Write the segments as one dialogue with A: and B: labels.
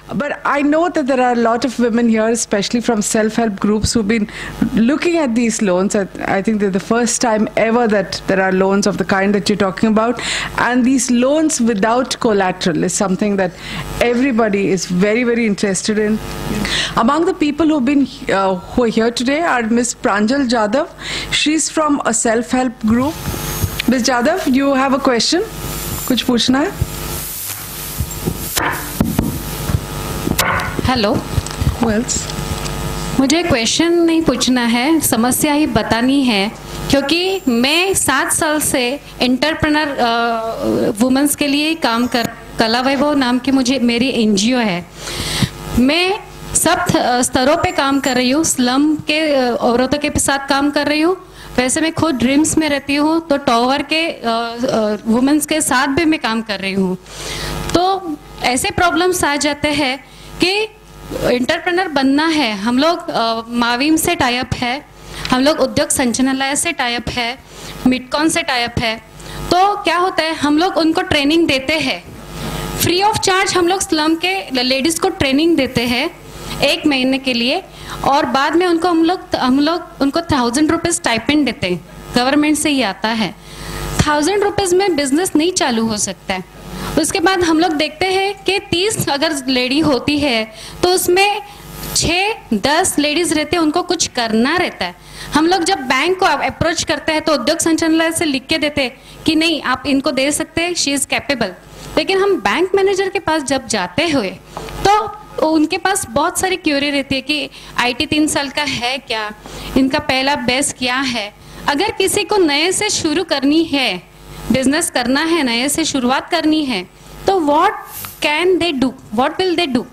A: But I know that there are a lot of women here, especially from self-help groups, who've been looking at these loans. I think they're the first time ever that there are loans of the kind that you're talking about. And these loans without collateral is something that everybody is very, very interested in. Among the people who are here today are Ms. Pranjal Jadhav. She's from a self-help group. Ms. Jadhav, you have a question? कुछ पूछना है?
B: Hello, मुझे question नहीं पूछना है, समस्या ही बतानी है, क्योंकि मैं 7 साल से एंटरप्रेन्योर वुमेन्स के लिए काम कर, कला वैभव नाम की मेरी NGO है। मैं सब स्तरों पे काम कर रही हूँ, स्लम के औरतों के साथ काम कर रही हूँ। वैसे मैं खुद ड्रीम्स में रहती हूँ, तो टॉवर के वुमेन्स के साथ भी मैं काम कर रही हूँ। तो ऐसे प्रॉब्लम्स आ जाते हैं कि एंटरप्रेन्योर बनना है, हम लोग माविम से टाई अप है, हम लोग उद्योग संचालनालय से टाई अप है, मिडकॉन से टाई अप है। तो क्या होता है, हम लोग उनको ट्रेनिंग देते हैं फ्री ऑफ चार्ज। हम लोग स्लम के लेडीज़ को ट्रेनिंग देते हैं 1 महीने के लिए, और बाद में उनको हम लोग उनको 1000 रुपीज़ स्टाइपेंड देते हैं, गवर्नमेंट से ही आता है। 1000 रुपीज़ में बिजनेस नहीं चालू हो सकता है। उसके बाद हम लोग देखते हैं कि 30 अगर लेडी होती है तो उसमें 6-10 लेडीज रहते हैं, उनको कुछ करना रहता है। हम लोग जब बैंक को अप्रोच करते हैं तो उद्योग संचालनालय से लिख के देते हैं कि नहीं, आप इनको दे सकते हैं, शी इज़ कैपेबल। लेकिन हम बैंक मैनेजर के पास जब जाते हुए तो उनके पास बहुत सारी क्यूरी रहती है कि IT 3 साल का है क्या, इनका पहला बेस क्या है। अगर किसी को नए से शुरू करनी है, बिजनेस करना है, नए से शुरुआत करनी है, तो what can they do, what will they do,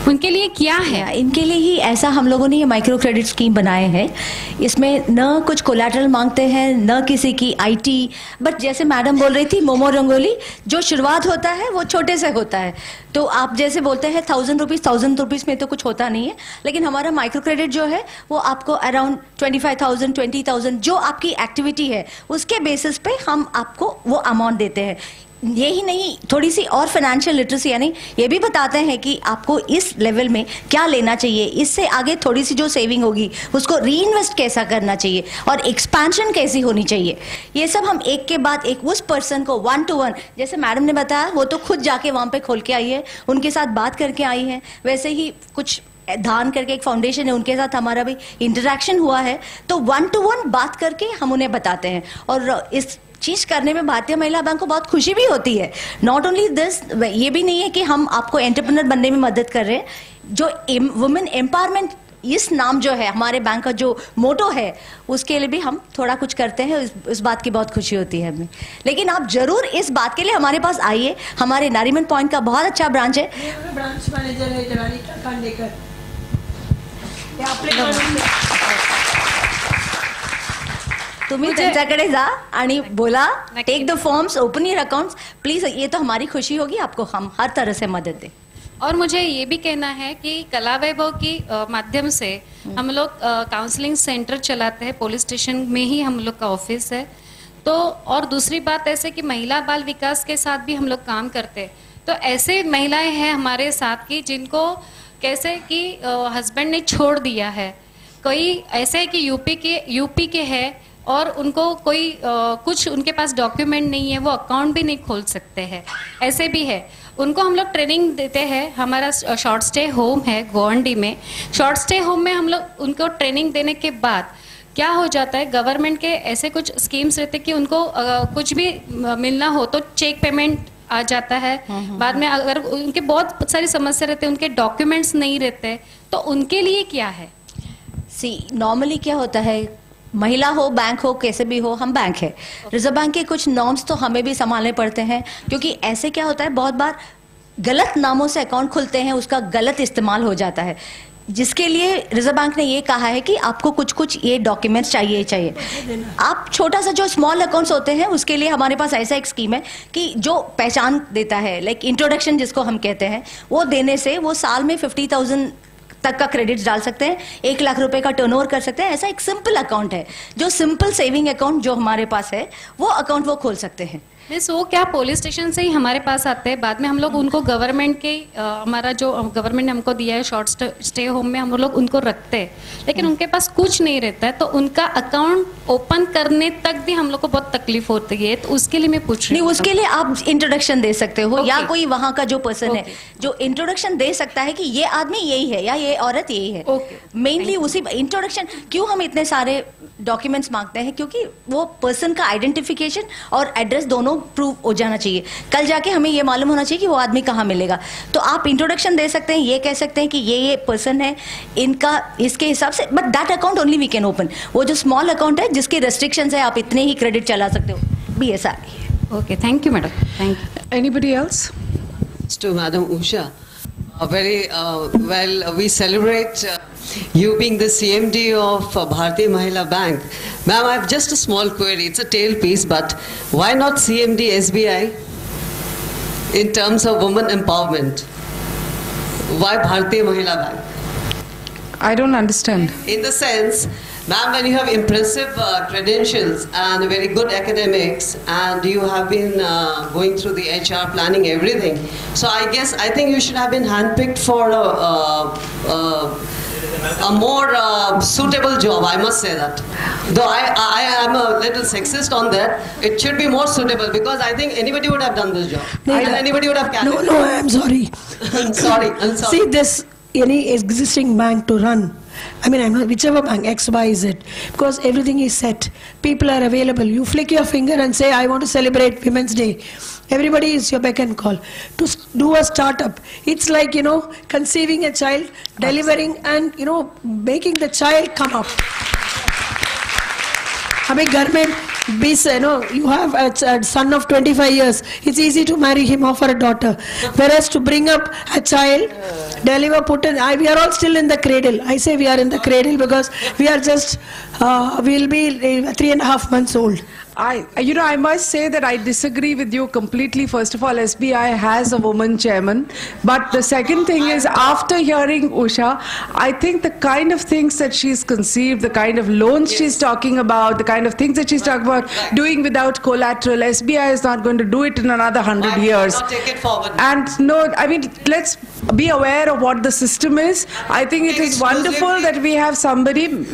B: उनके लिए क्या है?
C: इनके लिए ही ऐसा हम लोगों ने ये माइक्रो क्रेडिट स्कीम बनाए हैं। इसमें न कुछ कोलैटरल मांगते हैं, न किसी की IT, बट जैसे मैडम बोल रही थी, मोमो रंगोली, जो शुरुआत होता है वो छोटे से होता है। तो आप जैसे बोलते हैं 1000 रुपीज़ में तो कुछ होता नहीं है, लेकिन हमारा माइक्रो क्रेडिट जो है वो आपको अराउंड 25,000 20,000 जो आपकी एक्टिविटी है उसके बेसिस पे हम आपको वो अमाउंट देते हैं। यही नहीं, थोड़ी सी और फाइनेंशियल लिटरेसी, यानी ये भी बताते हैं कि आपको इस लेवल में क्या लेना चाहिए, इससे आगे थोड़ी सी जो सेविंग होगी उसको री इन्वेस्ट कैसा करना चाहिए और एक्सपेंशन कैसी होनी चाहिए। ये सब हम एक के बाद एक उस पर्सन को 1 to 1, जैसे मैडम ने बताया, वो तो खुद जाके वहाँ पे खोल के आई है, उनके साथ बात करके आई है। वैसे ही कुछ धान करके एक फाउंडेशन है, उनके साथ हमारा भी इंटरेक्शन हुआ है, तो 1 to 1 बात करके हम उन्हें बताते हैं। और इस चीज करने में भारतीय महिला बैंक को बहुत खुशी भी होती है। नॉट ओनली दिस, ये भी नहीं है कि हम आपको एंटरप्रेन्योर बनने में मदद कर रहे हैं, जो वुमेन एम्पावरमेंट इस नाम जो है हमारे बैंक का जो मोटो है, उसके लिए भी हम थोड़ा कुछ करते हैं। इस बात की बहुत खुशी होती है हमें। लेकिन आप जरूर इस बात के लिए हमारे पास आइए, हमारे नारीमन पॉइंट का बहुत अच्छा ब्रांच है।
D: ब्रांच मैनेजर है जवानी खांडेकर।
C: तुम्ही त्यांच्याकडे जा आणि बोला, take the forms, open your accounts please. ये तो हमारी खुशी होगी, आपको हम हर तरह से मदद दें।
B: और मुझे ये भी कहना है कि कला वैभव की माध्यम से हम लोग काउंसलिंग सेंटर चलाते हैं, पुलिस स्टेशन में ही हम लोग का ऑफिस है। तो और दूसरी बात ऐसे कि महिला बाल विकास के साथ भी हम लोग काम करते हैं। तो ऐसे महिलाएं हैं हमारे साथ की जिनको कैसे कि हस्बैंड ने छोड़ दिया है, कोई ऐसे है कि यूपी के है और उनको कोई कुछ उनके पास डॉक्यूमेंट नहीं है, वो अकाउंट भी नहीं खोल सकते हैं, ऐसे भी है। उनको हम लोग ट्रेनिंग देते हैं। हमारा शॉर्ट स्टे होम है गोवंडी में। शॉर्ट स्टे होम में हम लोग उनको ट्रेनिंग देने के बाद क्या हो जाता है, गवर्नमेंट के ऐसे कुछ स्कीम्स रहते कि उनको कुछ भी मिलना हो तो चेक पेमेंट आ जाता है। बाद में अगर उनके बहुत सारी समस्या रहते हैं, उनके डॉक्यूमेंट्स नहीं रहते, तो उनके लिए क्या है?
C: नॉर्मली क्या होता है, महिला हो, बैंक हो, कैसे भी हो, हम बैंक है। रिजर्व बैंक के कुछ नॉर्म्स तो हमें भी संभालने पड़ते हैं, क्योंकि ऐसे क्या होता है, बहुत बार गलत नामों से अकाउंट खुलते हैं, उसका गलत इस्तेमाल हो जाता है, जिसके लिए रिजर्व बैंक ने ये कहा है कि आपको कुछ कुछ ये डॉक्यूमेंट्स चाहिए। आप छोटा सा जो स्मॉल अकाउंट्स होते हैं उसके लिए हमारे पास ऐसा एक स्कीम है कि जो पहचान देता है, लाइक इंट्रोडक्शन जिसको हम कहते हैं, वो देने से वो साल में 50,000 तक का क्रेडिट डाल सकते हैं, 1 लाख रुपए का टर्नओवर कर सकते हैं। ऐसा एक सिंपल अकाउंट है, जो सिंपल सेविंग अकाउंट जो हमारे पास है, वो अकाउंट वो खोल सकते हैं।
B: मिस वो क्या पुलिस स्टेशन से ही हमारे पास आते हैं, बाद में हम लोग उनको गवर्नमेंट के हमारा जो गवर्नमेंट ने हमको दिया है शॉर्ट स्टे होम में हम लोग उनको रखते हैं, लेकिन उनके पास कुछ नहीं रहता है, तो उनका अकाउंट ओपन करने तक भी हम लोग को बहुत तकलीफ होती है, तो उसके लिए मैं पूछ रही हूँ।
C: उसके लिए आप इंट्रोडक्शन दे सकते हो या कोई वहाँ का जो पर्सन है जो इंट्रोडक्शन दे सकता है कि ये आदमी यही है या ये औरत यही है। मेनली उसी इंट्रोडक्शन, क्यों हम इतने सारे डॉक्यूमेंट्स मांगते हैं, क्योंकि वो पर्सन का आइडेंटिफिकेशन और एड्रेस दोनों प्रूव हो जाना चाहिए। कल जाके हमें ये मालूम होना चाहिए कि वो आदमी कहाँ मिलेगा। तो आप इंट्रोडक्शन दे सकते हैं, ये कह सकते हैं कि ये पर्सन है, इनका इसके हिसाब से, but that account only we can open. वो जो स्मॉल अकाउंट है जिसके रेस्ट्रिक्शंस है, आप इतने ही क्रेडिट चला सकते हो, BSR।
B: Okay, thank you madam, thank you.
A: Anybody else?
E: To Madam Usha, we celebrate you being the CMD of Bharatiya Mahila Bank. Ma'am, I have just a small query. It's a tail piece, but why not CMD SBI in terms of women empowerment? Why Bharatiya Mahila Bank?
A: I don't understand.
E: In the sense, ma'am, when you have impressive credentials and very good academics, and you have been going through the HR planning everything, so I think you should have been handpicked for a more suitable job. I must say that. Though I am a little sexist on that, it should be more suitable, because I think anybody would have done this job. And anybody would have carried it.
F: No, I am sorry.
E: I'm sorry.
F: See, this any existing bank to run, I mean, I'm not, whichever bank, X, Y, Z, because everything is set. People are available. You flick your finger and say, I want to celebrate Women's Day. Everybody is your beck and call. To do a startup, it's like, conceiving a child, delivering and, making the child come up. हमें घर में 20, you have a son of 25 years, it's easy to marry him or for a daughter. Whereas to bring up a child, deliver, we are all still in the cradle. I say we are in the cradle because we are just, we'll be 3.5 months old.
A: I must say that I disagree with you completely. First of all, SBI has a woman chairman. But the second thing is, after hearing Usha, I think the kind of things that she's conceived, the kind of loans she's talking about, the kind of things that she's talking about, doing without collateral, SBI is not going to do it in another 100 years.
E: Not take it forward.
A: And no, I mean, let's be aware of what the system is. I think it is wonderful that we have somebody,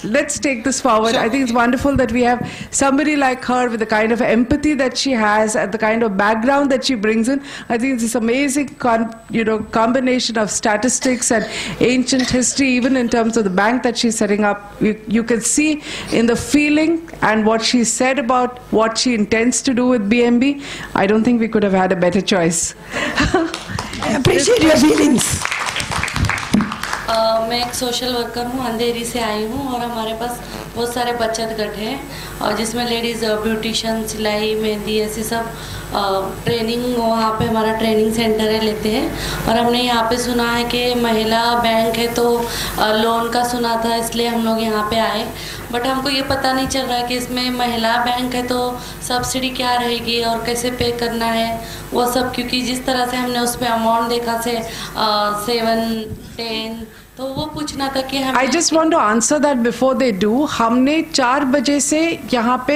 A: let's take this forward. I think it's wonderful that we have somebody like her with the kind of empathy that she has and the kind of background that she brings in. I think it's this amazing combination of statistics and ancient history, even in terms of the bank that she's setting up. You can see in the feeling and what she said about what she intends to do with BMB. I don't think we could have had a better choice.
F: I appreciate your feelings.
G: मैं एक social worker हूँ, अंधेरी से आई हूँ और हमारे पास बहुत सारे बचत गट हैं और जिसमें लेडीज़ ब्यूटिशियन, सिलाई, मेहंदी, ऐसी सब ट्रेनिंग वहाँ पे हमारा ट्रेनिंग सेंटर है, लेते हैं। और हमने यहाँ पे सुना है कि महिला बैंक है तो लोन का सुना था, इसलिए हम लोग यहाँ पे आए। बट हमको ये पता नहीं चल रहा है कि इसमें महिला बैंक है तो सब्सिडी क्या रहेगी और कैसे पे करना है वो सब, क्योंकि जिस तरह से हमने उस पर अमाउंट देखा से 7-10, तो वो पूछना था कि
A: I just want to answer that before they do. हमने 4 बजे से यहाँ पे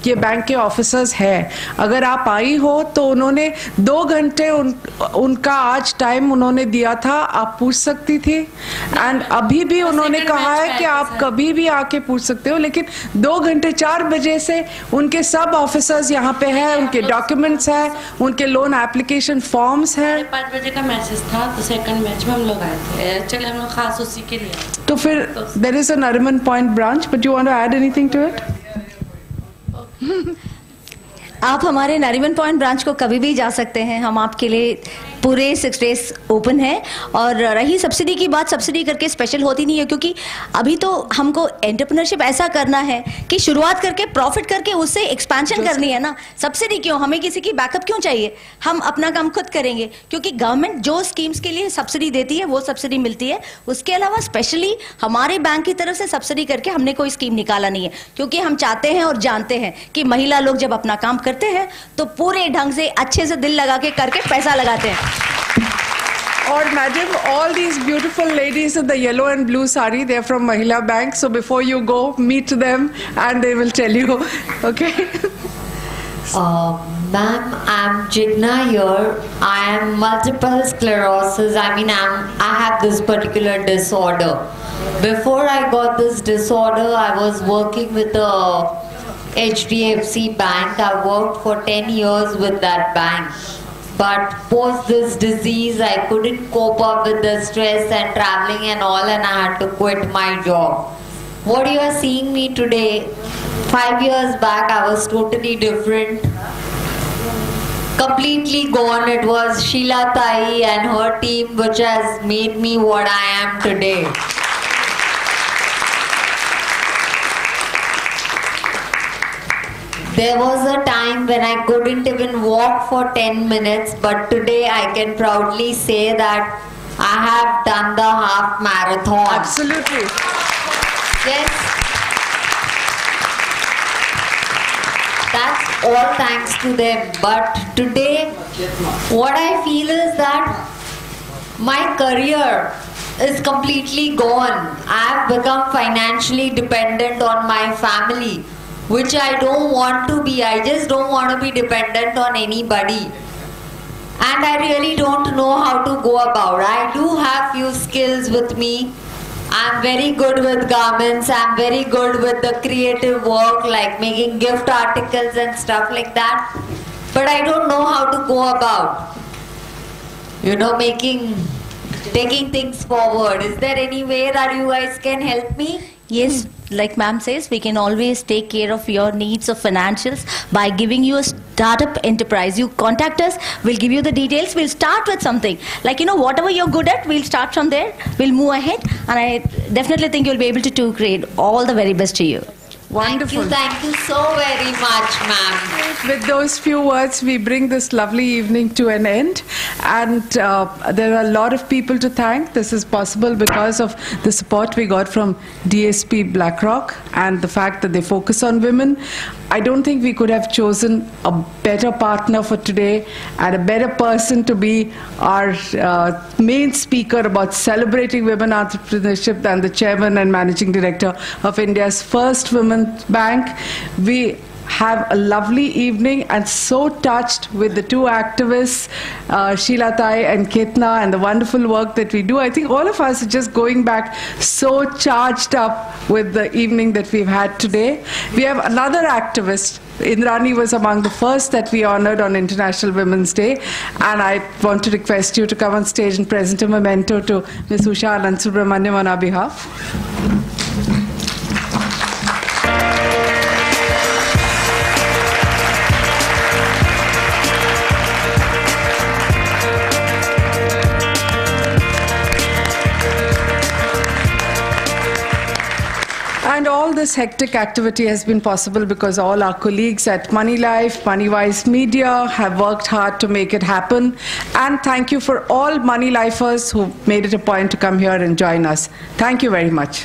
A: ये बैंक के ऑफिसर्स हैं, अगर आप आई हो तो उन्होंने 2 घंटे उनका आज टाइम उन्होंने दिया था, आप पूछ सकती थी। एंड अभी भी उन्होंने कहा है कि आप कभी भी आके पूछ सकते हो, लेकिन 2 घंटे 4 बजे से उनके सब ऑफिसर्स यहाँ पे हैं, उनके डॉक्यूमेंट्स हैं, उनके लोन एप्लीकेशन फॉर्म्स हैं।
G: 5 बजे का मैसेज था तो सेकंड बैच में हम लोग आए थे, एक्चुअली हम लोग खास उसी के लिए।
A: तो फिर there is a Nariman Point branch, but you want to add anything to it?
C: आप हमारे नरीमन पॉइंट ब्रांच को कभी भी जा सकते हैं, हम आपके लिए पूरे 6 डेज ओपन है। और रही सब्सिडी की बात, सब्सिडी करके स्पेशल होती नहीं है, क्योंकि अभी तो हमको एंटरप्रेन्योरशिप ऐसा करना है कि शुरुआत करके प्रॉफिट करके उससे एक्सपेंशन करनी है ना। सब्सिडी क्यों, हमें किसी की बैकअप क्यों चाहिए, हम अपना काम खुद करेंगे, क्योंकि गवर्नमेंट जो स्कीम्स के लिए सब्सिडी देती है वो सब्सिडी मिलती है। उसके अलावा स्पेशली हमारे बैंक की तरफ से सब्सिडी करके हमने कोई स्कीम निकाला नहीं है, क्योंकि हम चाहते हैं और जानते हैं कि महिला लोग जब अपना काम करते हैं तो पूरे ढंग से अच्छे से दिल लगा के करके पैसा लगाते हैं।
A: Or madam, all these beautiful ladies in the yellow and blue sari, they're from Mahila Bank. So before you go, meet them and they will tell you. Okay?
H: Ma'am, I'm Jigna here. I am multiple sclerosis. I have this particular disorder. Before I got this disorder, I was working with a HDFC bank. I worked for 10 years with that bank. But post this disease, I couldn't cope up with the stress and traveling and all, and I had to quit my job. What you are seeing me today, 5 years back, I was totally different. Completely gone. It was Sheila Tai and her team which has made me what I am today. There was a time when I couldn't even walk for 10 minutes, but today I can proudly say that I have done the half marathon.
A: Absolutely.
H: Yes. That's all thanks to them. But today, what I feel is that my career is completely gone. I have become financially dependent on my family, which I don't want to be. I just don't want to be dependent on anybody. And I really don't know how to go about. I do have few skills with me. I'm very good with garments. I'm very good with the creative work, like making gift articles and stuff like that. But I don't know how to go about, taking things forward. Is there any way that you guys can help me?
C: Yes, like ma'am says, we can always take care of your needs of financials by giving you a startup enterprise. You contact us, we'll give you the details. We'll start with something. Like, whatever you're good at, we'll start from there. We'll move ahead. And I definitely think you'll be able to create. All the very best to you.
A: Wonderful.
H: Thank you so very much, ma'am.
A: With those few words, we bring this lovely evening to an end. And there are a lot of people to thank. This is possible because of the support we got from DSP BlackRock and the fact that they focus on women. I don't think we could have chosen a better partner for today and a better person to be our main speaker about celebrating women entrepreneurship than the chairman and managing director of India's first women's bank. We have a lovely evening and so touched with the two activists, Sheila Tai and Ketna, and the wonderful work that we do. I think all of us are just going back so charged up with the evening that we've had today. We have another activist. Indrani was among the first that we honored on International Women's Day, and I want to request you to come on stage and present a memento to Ms. Usha Anantsubramaniam on our behalf. And all this hectic activity has been possible because all our colleagues at Money Life, MoneyWise Media have worked hard to make it happen. And thank you for all Money Lifers who made it a point to come here and join us. Thank you very much.